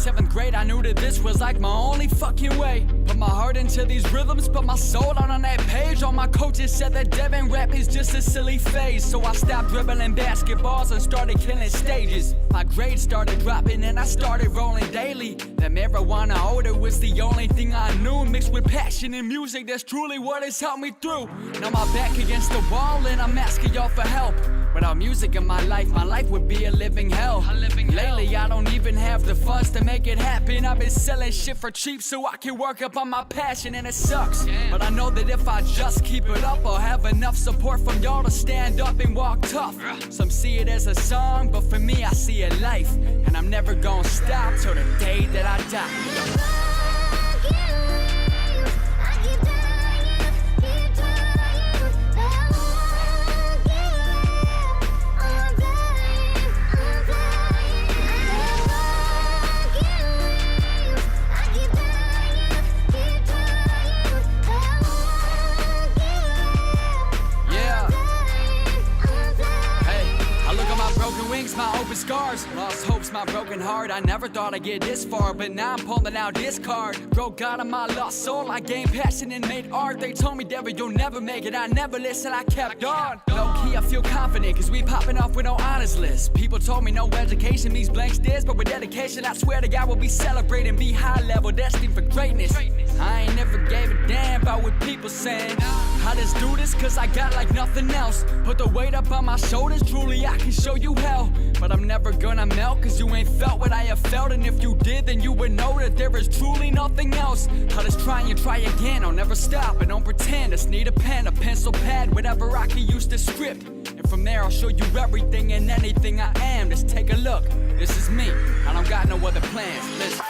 7th grade, I knew that this was like my only fucking way. Put my heart into these rhythms, put my soul out on that page. All my coaches said that Devin rap is just a silly phase. So I stopped dribbling basketballs and started killing stages. My grades started dropping and I started rolling daily. That marijuana odor was the only thing I knew. Mixed with passion and music, that's truly what has helped me through. Now my back against the wall and I'm asking y'all for help. Without music in my life would be a living hell. Lately I don't even have the funds to make it happen. I've been selling shit for cheap so I can work up on my passion, and it sucks. But I know that if I just keep it up, I'll have enough support from y'all to stand up and walk tough. Some see it as a song, but for me I see it life. And I'm never gonna stop till the day that I die. My open scars, lost hopes, my broken heart. I never thought I'd get this far, but now I'm pulling out this card. Broke out of my lost soul, I gained passion and made art. They told me, Devin, you'll never make it. I never listened, I kept on. Low key, I feel confident, cause we popping off with no honors list. People told me no education means blank stares, but with dedication, I swear to God we'll be celebrating, be high level, destined for greatness. I ain't never gave a damn about what people saying. I just do this cause I got like nothing else. Put the weight up on my shoulders, truly I can show you hell. But I'm never gonna melt cause you ain't felt what I have felt. And if you did, then you would know that there is truly nothing else. I'll just try and try again, I'll never stop and don't pretend. Just need a pen, a pencil pad, whatever I can use to script. And from there I'll show you everything and anything I am. Just take a look, this is me, I don't got no other plans. Listen.